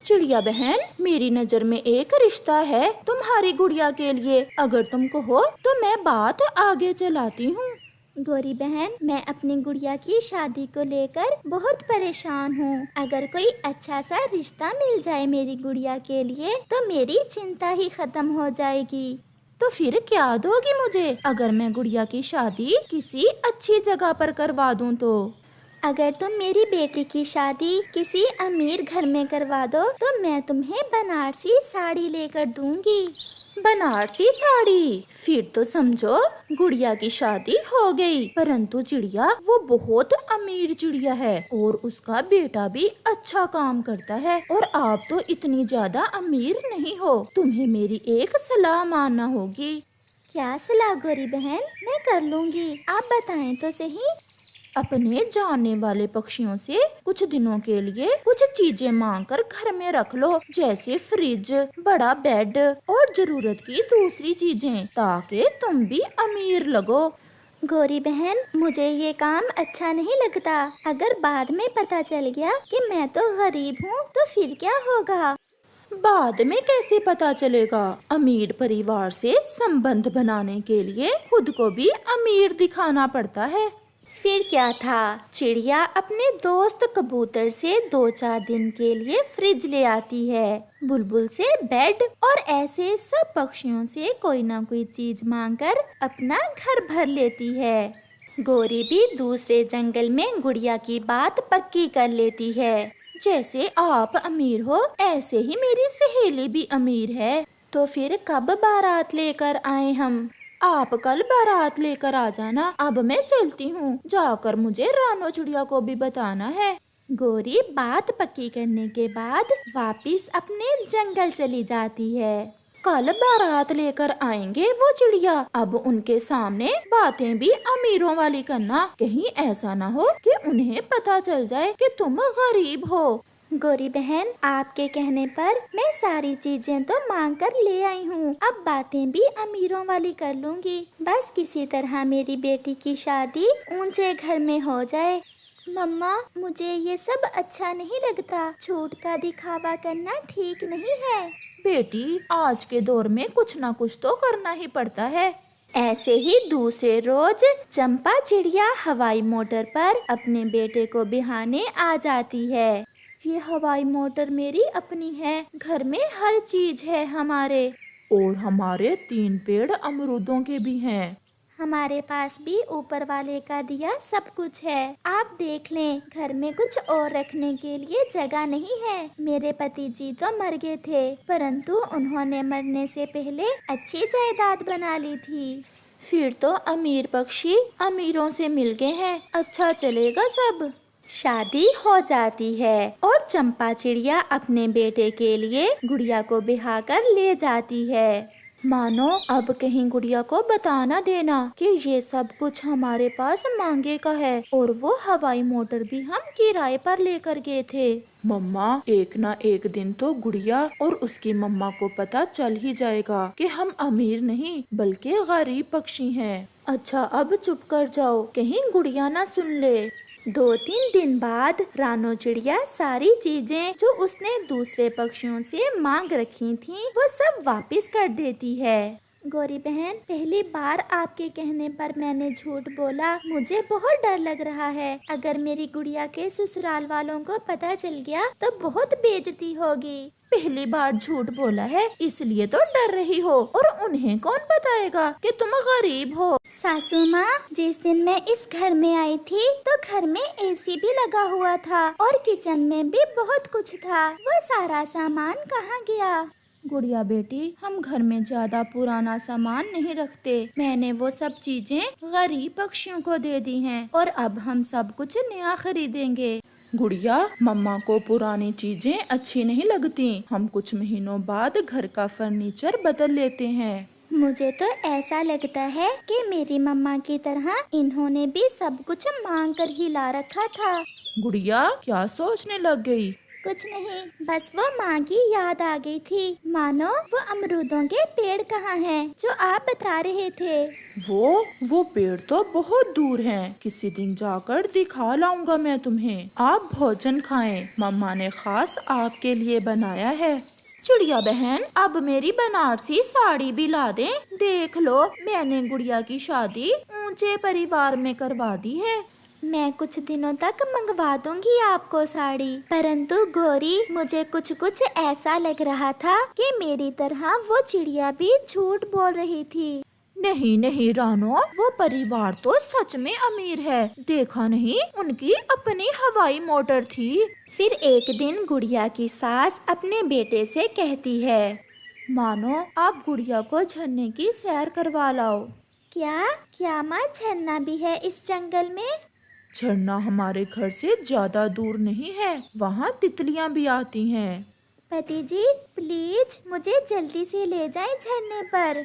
चिड़िया बहन, मेरी नजर में एक रिश्ता है तुम्हारी गुड़िया के लिए। अगर तुम कहो तो मैं बात आगे चलाती हूँ। गौरी बहन, मैं अपनी गुड़िया की शादी को लेकर बहुत परेशान हूँ। अगर कोई अच्छा सा रिश्ता मिल जाए मेरी गुड़िया के लिए तो मेरी चिंता ही खत्म हो जाएगी। तो फिर क्या दोगी मुझे अगर मैं गुड़िया की शादी किसी अच्छी जगह पर करवा दूँ तो? अगर तुम मेरी बेटी की शादी किसी अमीर घर में करवा दो तो मैं तुम्हें बनारसी साड़ी लेकर दूंगी। बनारसी साड़ी? फिर तो समझो गुड़िया की शादी हो गई। परंतु चिड़िया, वो बहुत अमीर चिड़िया है और उसका बेटा भी अच्छा काम करता है और आप तो इतनी ज्यादा अमीर नहीं हो। तुम्हें मेरी एक सलाह मानना होगी। क्या सलाह गौरी बहन? मैं कर लूंगी, आप बताएं तो सही। अपने जानने वाले पक्षियों से कुछ दिनों के लिए कुछ चीजें मांग कर घर में रख लो, जैसे फ्रिज, बड़ा बेड और जरूरत की दूसरी चीजें, ताकि तुम भी अमीर लगो। गौरी बहन, मुझे ये काम अच्छा नहीं लगता। अगर बाद में पता चल गया कि मैं तो गरीब हूँ तो फिर क्या होगा? बाद में कैसे पता चलेगा? अमीर परिवार से संबंध बनाने के लिए खुद को भी अमीर दिखाना पड़ता है। फिर क्या था, चिड़िया अपने दोस्त कबूतर से 2-4 दिन के लिए फ्रिज ले आती है, बुलबुल से बेड और ऐसे सब पक्षियों से कोई ना कोई चीज मांगकर अपना घर भर लेती है। गौरी भी दूसरे जंगल में गुड़िया की बात पक्की कर लेती है। जैसे आप अमीर हो ऐसे ही मेरी सहेली भी अमीर है। तो फिर कब बारात लेकर आए हम? आप कल बारात लेकर आ जाना। अब मैं चलती हूँ, जाकर मुझे रानो चिड़िया को भी बताना है। गौरी बात पक्की करने के बाद वापिस अपने जंगल चली जाती है। कल बारात लेकर आएंगे वो चिड़िया। अब उनके सामने बातें भी अमीरों वाली करना, कहीं ऐसा ना हो कि उन्हें पता चल जाए कि तुम गरीब हो। गौरी बहन, आपके कहने पर मैं सारी चीजें तो मांग कर ले आई हूँ। अब बातें भी अमीरों वाली कर लूँगी। बस किसी तरह मेरी बेटी की शादी ऊंचे घर में हो जाए। मम्मा, मुझे ये सब अच्छा नहीं लगता। झूठ का दिखावा करना ठीक नहीं है। बेटी, आज के दौर में कुछ ना कुछ तो करना ही पड़ता है। ऐसे ही दूसरे रोज चंपा चिड़िया हवाई मोटर पर अपने बेटे को बिहाने आ जाती है। ये हवाई मोटर मेरी अपनी है, घर में हर चीज है हमारे। और हमारे 3 पेड़ अमरूदों के भी हैं। हमारे पास भी ऊपर वाले का दिया सब कुछ है। आप देख लें, घर में कुछ और रखने के लिए जगह नहीं है। मेरे पति जी तो मर गए थे, परंतु उन्होंने मरने से पहले अच्छी जायदाद बना ली थी। फिर तो अमीर पक्षी अमीरों से मिल गए हैं, अच्छा चलेगा सब। शादी हो जाती है और चंपा चिड़िया अपने बेटे के लिए गुड़िया को बिहा कर ले जाती है। मानो अब कहीं गुड़िया को बता ना देना कि ये सब कुछ हमारे पास मांगे का है और वो हवाई मोटर भी हम किराए पर लेकर गए थे। मम्मा, एक ना एक दिन तो गुड़िया और उसकी मम्मा को पता चल ही जाएगा कि हम अमीर नहीं बल्कि गरीब पक्षी हैं। अच्छा, अब चुप कर जाओ, कहीं गुड़िया ना सुन ले। 2-3 दिन बाद रानो चिड़िया सारी चीजें जो उसने दूसरे पक्षियों से मांग रखी थी वो सब वापस कर देती है। गौरी बहन, पहली बार आपके कहने पर मैंने झूठ बोला। मुझे बहुत डर लग रहा है। अगर मेरी गुड़िया के ससुराल वालों को पता चल गया तो बहुत बेइज्जती होगी। पहली बार झूठ बोला है इसलिए तो डर रही हो, और उन्हें कौन बताएगा कि तुम गरीब हो? सासू माँ, जिस दिन मैं इस घर में आई थी तो घर में एसी भी लगा हुआ था और किचन में भी बहुत कुछ था। वो सारा सामान कहाँ गया? गुड़िया बेटी, हम घर में ज्यादा पुराना सामान नहीं रखते। मैंने वो सब चीजें गरीब पक्षियों को दे दी हैं और अब हम सब कुछ नया खरीदेंगे। गुड़िया, मम्मा को पुरानी चीजें अच्छी नहीं लगती। हम कुछ महीनों बाद घर का फर्नीचर बदल लेते हैं। मुझे तो ऐसा लगता है कि मेरी मम्मा की तरह इन्होंने भी सब कुछ मांग कर ही ला रखा था। गुड़िया, क्या सोचने लग गई? कुछ नहीं, बस वो माँ की याद आ गई थी। मानो वो अमरूदों के पेड़ कहाँ हैं जो आप बता रहे थे। वो पेड़ तो बहुत दूर हैं। किसी दिन जाकर दिखा लाऊंगा मैं तुम्हें। आप भोजन खाएं, मम्मा ने खास आपके लिए बनाया है। चिड़िया बहन, अब मेरी बनारसी साड़ी भी ला दें। देख लो, मैंने गुड़िया की शादी ऊंचे परिवार में करवा दी है। मैं कुछ दिनों तक मंगवा दूंगी आपको साड़ी, परंतु गौरी, मुझे कुछ ऐसा लग रहा था कि मेरी तरह वो चिड़िया भी झूठ बोल रही थी। नहीं नहीं रानो, वो परिवार तो सच में अमीर है। देखा नहीं, उनकी अपनी हवाई मोटर थी। फिर एक दिन गुड़िया की सास अपने बेटे से कहती है, मानो आप गुड़िया को झरने की सैर करवा लाओ। क्या माँ, झरना भी है इस जंगल में? झरना हमारे घर से ज्यादा दूर नहीं है, वहाँ तितलियाँ भी आती हैं। पति जी, प्लीज मुझे जल्दी से ले जाएं झरने पर।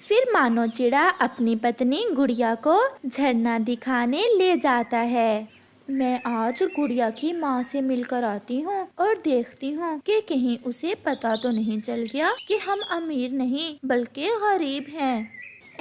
फिर मानो चिड़ा अपनी पत्नी गुड़िया को झरना दिखाने ले जाता है। मैं आज गुड़िया की माँ से मिलकर आती हूँ और देखती हूँ कि कहीं उसे पता तो नहीं चल गया कि हम अमीर नहीं बल्कि गरीब हैं।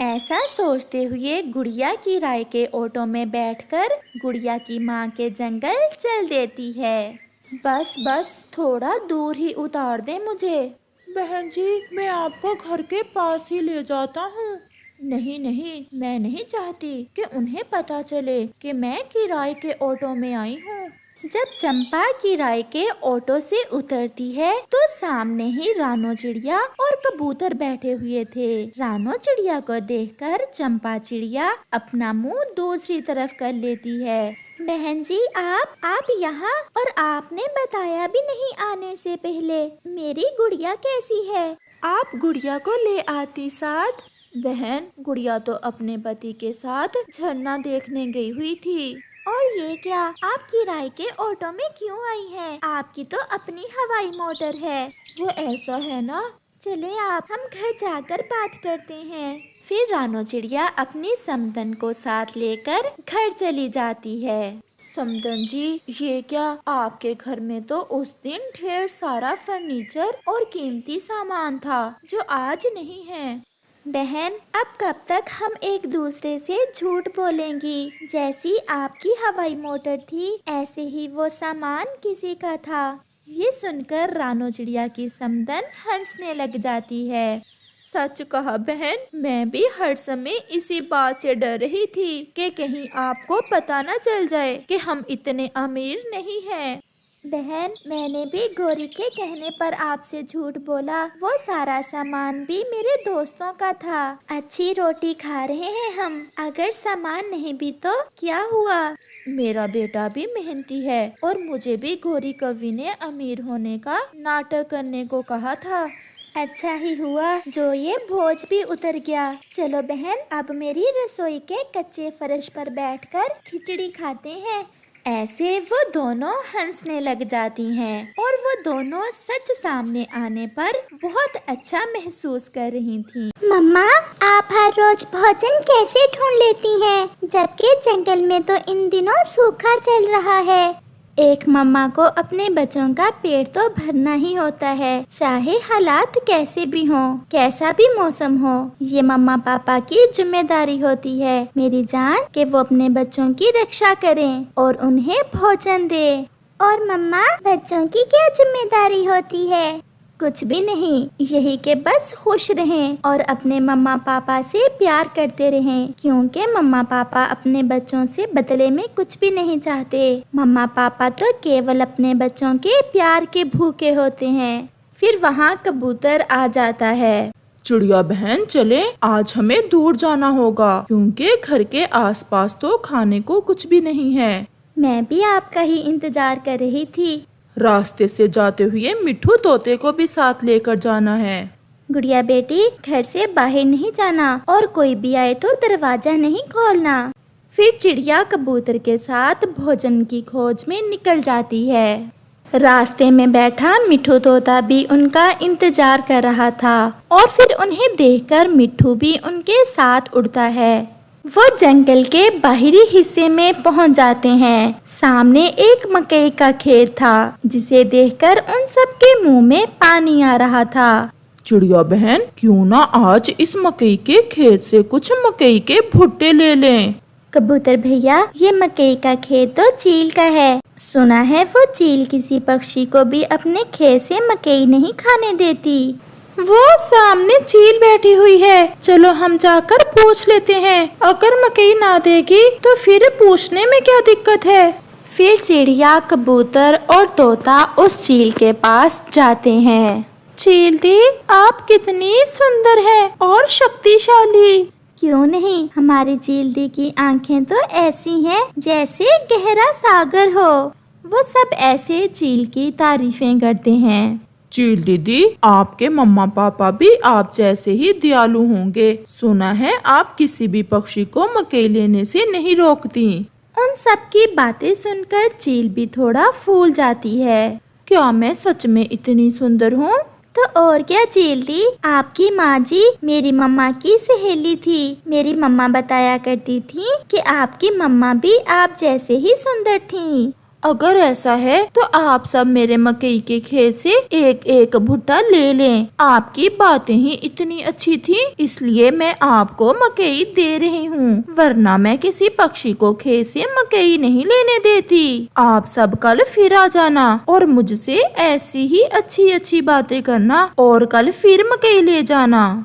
ऐसा सोचते हुए गुड़िया की राय के ऑटो में बैठकर गुड़िया की माँ के जंगल चल देती है। बस थोड़ा दूर ही उतार दे मुझे। बहन जी, मैं आपको घर के पास ही ले जाता हूँ। नहीं, मैं नहीं चाहती कि उन्हें पता चले कि मैं किराए के ऑटो में आई हूँ। जब चंपा किराए के ऑटो से उतरती है तो सामने ही रानो चिड़िया और कबूतर बैठे हुए थे। रानो चिड़िया को देखकर चंपा चिड़िया अपना मुंह दूसरी तरफ कर लेती है। बहन जी, आप यहाँ, और आपने बताया भी नहीं आने से पहले। मेरी गुड़िया कैसी है? आप गुड़िया को ले आती साथ। बहन, गुड़िया तो अपने पति के साथ झरना देखने गई हुई थी। और ये क्या, आप किराए के ऑटो में क्यों आई हैं? आपकी तो अपनी हवाई मोटर है। वो ऐसा है ना। चले आप, हम घर जाकर बात करते हैं। फिर रानो चिड़िया अपनी समदन को साथ लेकर घर चली जाती है। समदन जी, ये क्या, आपके घर में तो उस दिन ढेर सारा फर्नीचर और कीमती सामान था जो आज नहीं है। बहन, अब कब तक हम एक दूसरे से झूठ बोलेंगी? जैसी आपकी हवाई मोटर थी, ऐसे ही वो सामान किसी का था। ये सुनकर रानो चिड़िया की समदन हंसने लग जाती है। सच कहा बहन, मैं भी हर समय इसी बात से डर रही थी कि कहीं आपको पता न चल जाए कि हम इतने अमीर नहीं हैं। बहन, मैंने भी गौरी के कहने पर आपसे झूठ बोला। वो सारा सामान भी मेरे दोस्तों का था। अच्छी रोटी खा रहे हैं हम, अगर सामान नहीं भी तो क्या हुआ? मेरा बेटा भी मेहनती है और मुझे भी गौरी कवि ने अमीर होने का नाटक करने को कहा था। अच्छा ही हुआ जो ये बोझ भी उतर गया। चलो बहन, अब मेरी रसोई के कच्चे फर्श पर बैठकर खिचड़ी खाते हैं। ऐसे वो दोनों हंसने लग जाती हैं और वो दोनों सच सामने आने पर बहुत अच्छा महसूस कर रही थीं। मम्मा, आप हर रोज भोजन कैसे ढूंढ लेती हैं, जबकि जंगल में तो इन दिनों सूखा चल रहा है। एक मम्मा को अपने बच्चों का पेट तो भरना ही होता है, चाहे हालात कैसे भी हों, कैसा भी मौसम हो। ये मम्मा पापा की जिम्मेदारी होती है मेरी जान, कि वो अपने बच्चों की रक्षा करें और उन्हें भोजन दे। और मम्मा, बच्चों की क्या जिम्मेदारी होती है? कुछ भी नहीं, यही कि बस खुश रहें और अपने मम्मा पापा से प्यार करते रहें, क्योंकि मम्मा पापा अपने बच्चों से बदले में कुछ भी नहीं चाहते। मम्मा पापा तो केवल अपने बच्चों के प्यार के भूखे होते हैं। फिर वहाँ कबूतर आ जाता है। चिड़िया बहन, चले, आज हमें दूर जाना होगा क्योंकि घर के आसपास तो खाने को कुछ भी नहीं है। मैं भी आपका ही इंतजार कर रही थी। रास्ते से जाते हुए मिट्ठू तोते को भी साथ लेकर जाना है। गुड़िया बेटी, घर से बाहर नहीं जाना और कोई भी आए तो दरवाजा नहीं खोलना। फिर चिड़िया कबूतर के साथ भोजन की खोज में निकल जाती है। रास्ते में बैठा मिट्ठू तोता भी उनका इंतजार कर रहा था और फिर उन्हें देखकर मिट्ठू भी उनके साथ उड़ता है। वो जंगल के बाहरी हिस्से में पहुंच जाते हैं। सामने एक मकई का खेत था, जिसे देखकर उन सब के मुंह में पानी आ रहा था। चिड़िया बहन, क्यों ना आज इस मकई के खेत से कुछ मकई के भुट्टे ले लें। कबूतर भैया, ये मकई का खेत तो चील का है। सुना है वो चील किसी पक्षी को भी अपने खेत से मकई नहीं खाने देती। वो सामने चील बैठी हुई है, चलो हम जाकर पूछ लेते हैं। अगर मकई ना देगी तो फिर पूछने में क्या दिक्कत है। फिर चिड़िया, कबूतर और तोता उस चील के पास जाते हैं। चील दी, आप कितनी सुंदर है और शक्तिशाली। क्यों नहीं, हमारी चील दी की आंखें तो ऐसी हैं जैसे गहरा सागर हो। वो सब ऐसे चील की तारीफें करते हैं। चील दीदी, आपके मम्मा पापा भी आप जैसे ही दयालु होंगे। सुना है आप किसी भी पक्षी को मकई लेने से नहीं रोकती। उन सब की बातें सुनकर चील भी थोड़ा फूल जाती है। क्या मैं सच में इतनी सुंदर हूँ? तो और क्या चील दी, आपकी माँ जी मेरी मम्मा की सहेली थी। मेरी मम्मा बताया करती थी कि आपकी मम्मा भी आप जैसे ही सुंदर थी। अगर ऐसा है तो आप सब मेरे मकई के खेत से एक एक भुट्टा ले लें। आपकी बातें ही इतनी अच्छी थी, इसलिए मैं आपको मकई दे रही हूँ, वरना मैं किसी पक्षी को खेत से मकई नहीं लेने देती। आप सब कल फिर आ जाना और मुझसे ऐसी ही अच्छी अच्छी बातें करना और कल फिर मकई ले जाना।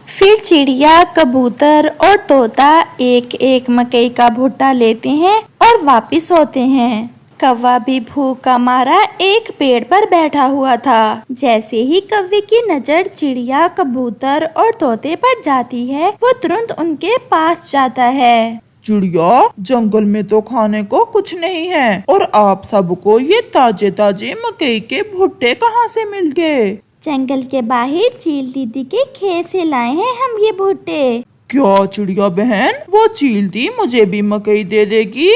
फिर चिड़िया, कबूतर और तोता एक एक मकई का भुट्टा लेते हैं और वापिस होते हैं। कौवा भी भूख का मारा एक पेड़ पर बैठा हुआ था। जैसे ही कौवे की नजर चिड़िया, कबूतर और तोते पर जाती है, वो तुरंत उनके पास जाता है। चिड़िया, जंगल में तो खाने को कुछ नहीं है और आप सबको ये ताजे ताजे मकई के भुट्टे कहाँ से मिल गए? जंगल के बाहर चील दीदी के खेत से लाए हैं हम ये भुट्टे। क्या चिड़िया बहन, वो चील दी मुझे भी मकई दे देगी?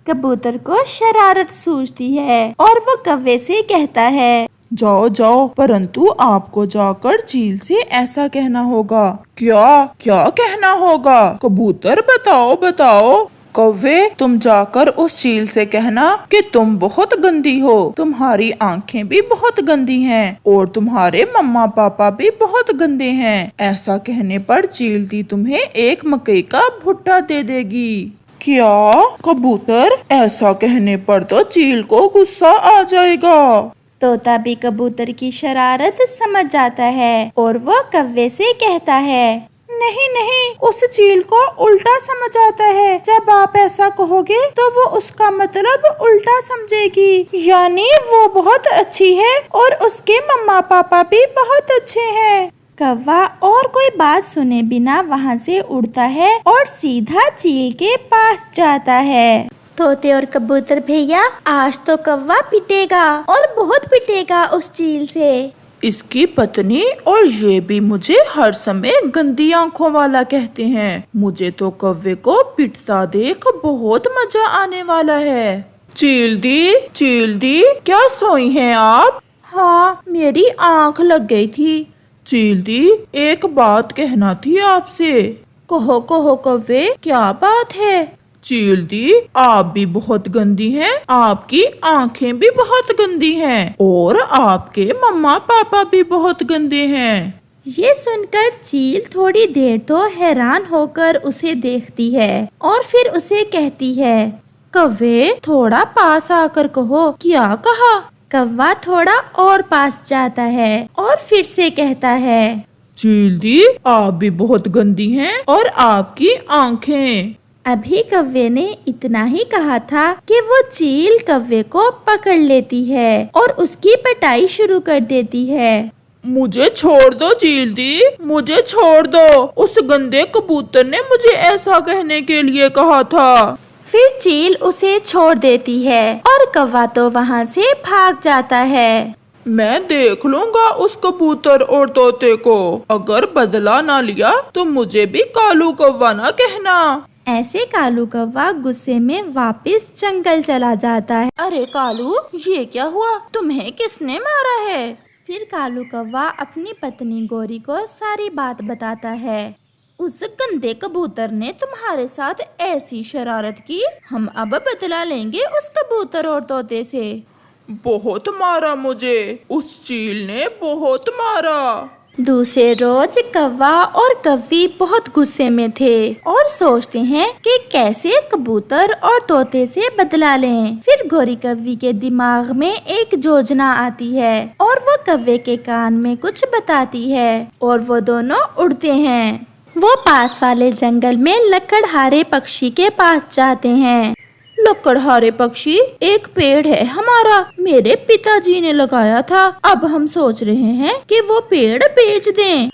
कबूतर को शरारत सूझती है और वो कौवे से कहता है, जाओ जाओ, परंतु आपको जाकर चील से ऐसा कहना होगा। क्या क्या कहना होगा? कबूतर बताओ बताओ। कौवे, तुम जाकर उस चील से कहना कि तुम बहुत गंदी हो, तुम्हारी आंखें भी बहुत गंदी हैं और तुम्हारे मम्मा पापा भी बहुत गंदे हैं। ऐसा कहने पर चील दी तुम्हें एक मकई का भुट्टा दे देगी। क्या कबूतर, ऐसा कहने पर तो चील को गुस्सा आ जाएगा। तोता भी कबूतर की शरारत समझ जाता है और वो कौवे से कहता है, नहीं नहीं, उस चील को उल्टा समझ आता है। जब आप ऐसा कहोगे तो वो उसका मतलब उल्टा समझेगी, यानी वो बहुत अच्छी है और उसके मम्मा पापा भी बहुत अच्छे हैं। कौवा और कोई बात सुने बिना वहाँ से उड़ता है और सीधा चील के पास जाता है। तोते और कबूतर भैया, आज तो कौवा पिटेगा और बहुत पिटेगा उस चील से। इसकी पत्नी और ये भी मुझे हर समय गंदी आंखों वाला कहते हैं। मुझे तो कौवे को पिटता देख बहुत मजा आने वाला है। चील दी, क्या सोई हैं आप? हाँ, मेरी आंख लग गई थी। चील दी, एक बात कहना थी आपसे। कहो कहो कौवे, क्या बात है? चील दी, आप भी बहुत गंदी हैं, आपकी आंखें भी बहुत गंदी हैं और आपके मम्मा पापा भी बहुत गंदे हैं। ये सुनकर चील थोड़ी देर तो हैरान होकर उसे देखती है और फिर उसे कहती है, कौवे, थोड़ा पास आकर कहो, क्या कहा? कौवा थोड़ा और पास जाता है और फिर से कहता है, चील दी, आप भी बहुत गंदी हैं और आपकी आंखें। अभी कौवे ने इतना ही कहा था कि वो चील कौवे को पकड़ लेती है और उसकी पिटाई शुरू कर देती है। मुझे छोड़ दो चील दी, मुझे छोड़ दो। उस गंदे कबूतर ने मुझे ऐसा कहने के लिए कहा था। फिर चील उसे छोड़ देती है और कौवा तो वहाँ से भाग जाता है। मैं देख लूंगा उस कबूतर और तोते को, अगर बदला ना लिया तो मुझे भी कालू कौवा ना कहना। ऐसे कालू कौवा गुस्से में वापस जंगल चला जाता है। अरे कालू, ये क्या हुआ? तुम्हें किसने मारा है? फिर कालू कौवा अपनी पत्नी गौरी को सारी बात बताता है। उस गंदे कबूतर ने तुम्हारे साथ ऐसी शरारत की, हम अब बदला लेंगे उस कबूतर और तोते से। बहुत मारा मुझे, उस चील ने बहुत मारा। दूसरे रोज कौवा और कव्वी बहुत गुस्से में थे और सोचते हैं कि कैसे कबूतर और तोते से बदला लें। फिर गोरी कव्वी के दिमाग में एक योजना आती है और वो कव्वे के कान में कुछ बताती है और वो दोनों उड़ते हैं। वो पास वाले जंगल में लकड़हारे पक्षी के पास जाते हैं। लकड़हारे पक्षी, एक पेड़ है हमारा, मेरे पिताजी ने लगाया था। अब हम सोच रहे हैं कि वो पेड़ बेच दें।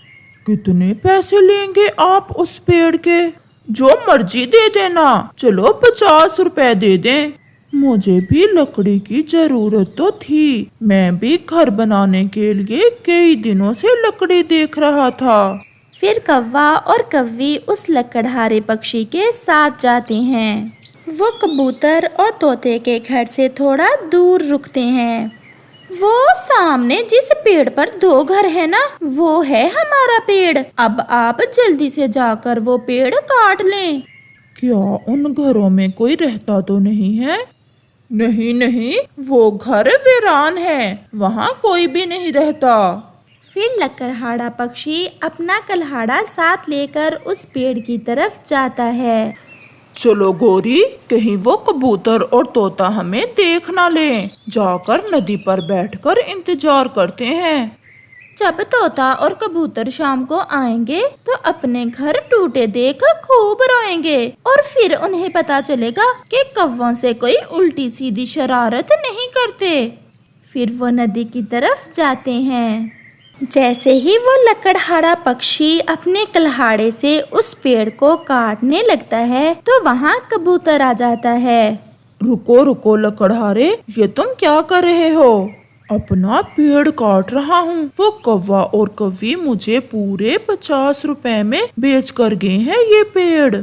कितने पैसे लेंगे आप उस पेड़ के? जो मर्जी दे देना, चलो 50 रुपए दे दें। मुझे भी लकड़ी की जरूरत तो थी, मैं भी घर बनाने के लिए कई दिनों से लकड़ी देख रहा था। फिर कौवा और कव्वी उस लकड़हारे पक्षी के साथ जाते हैं। वो कबूतर और तोते के घर से थोड़ा दूर रुकते हैं। वो सामने जिस पेड़ पर 2 घर है ना, वो है हमारा पेड़। अब आप जल्दी से जाकर वो पेड़ काट लें। क्या उन घरों में कोई रहता तो नहीं है? नहीं नहीं, वो घर वीरान है, वहाँ कोई भी नहीं रहता। फिर लकड़हारा पक्षी अपना कल्हाड़ा साथ लेकर उस पेड़ की तरफ जाता है। चलो गोरी, कहीं वो कबूतर और तोता हमें देख ना ले। जाकर नदी पर बैठकर इंतजार करते हैं। जब तोता और कबूतर शाम को आएंगे तो अपने घर टूटे देख खूब रोएंगे और फिर उन्हें पता चलेगा कि कौवों से कोई उल्टी सीधी शरारत नहीं करते। फिर वो नदी की तरफ जाते हैं। जैसे ही वो लकड़हारा पक्षी अपने कल्हाड़े से उस पेड़ को काटने लगता है तो वहाँ कबूतर आ जाता है। रुको रुको लकड़हारे, ये तुम क्या कर रहे हो? अपना पेड़ काट रहा हूँ। वो कौवा और कव्वी मुझे पूरे 50 रुपए में बेच कर गए हैं ये पेड़।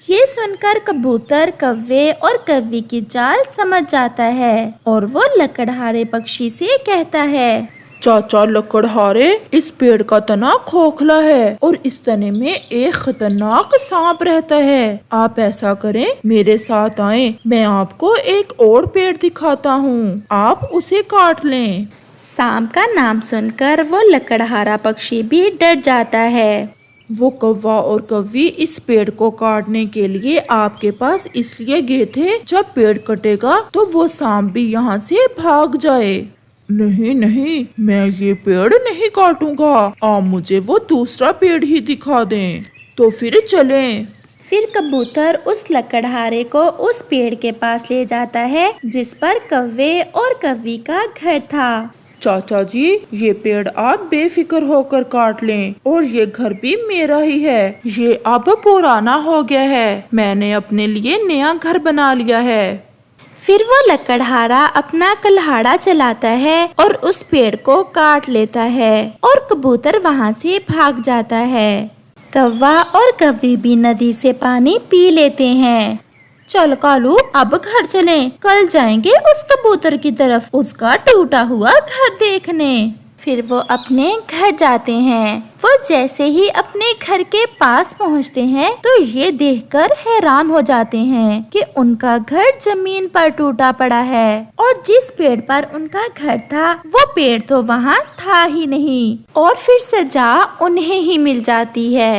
ये सुनकर कबूतर कव्वे और कव्वी की चाल समझ जाता है और वो लकड़हारे पक्षी से कहता है, चाचा लकड़हारे, इस पेड़ का तना खोखला है और इस तने में एक खतरनाक सांप रहता है। आप ऐसा करें, मेरे साथ आएं, मैं आपको एक और पेड़ दिखाता हूँ, आप उसे काट लें। सांप का नाम सुनकर वो लकड़हारा पक्षी भी डर जाता है। वो कौवा और कव्वी इस पेड़ को काटने के लिए आपके पास इसलिए गए थे, जब पेड़ कटेगा तो वो सांप भी यहाँ से भाग जाए। नहीं नहीं, मैं ये पेड़ नहीं काटूंगा, आप मुझे वो दूसरा पेड़ ही दिखा दें। तो फिर चलें। फिर कबूतर उस लकड़हारे को उस पेड़ के पास ले जाता है जिस पर कव्वे और कव्वी का घर था। चाचा जी, ये पेड़ आप बेफिक्र होकर काट लें और ये घर भी मेरा ही है। ये अब पुराना हो गया है, मैंने अपने लिए नया घर बना लिया है। फिर वो लकड़हारा अपना कल्हाड़ा चलाता है और उस पेड़ को काट लेता है और कबूतर वहाँ से भाग जाता है। कौवा और कव्वी भी नदी से पानी पी लेते हैं। चल कालू, अब घर चलें, कल जाएंगे उस कबूतर की तरफ, उसका टूटा हुआ घर देखने। फिर वो अपने घर जाते हैं। वो जैसे ही अपने घर के पास पहुंचते हैं तो ये देखकर हैरान हो जाते हैं कि उनका घर जमीन पर टूटा पड़ा है और जिस पेड़ पर उनका घर था वो पेड़ तो वहाँ था ही नहीं और फिर सजा उन्हें ही मिल जाती है।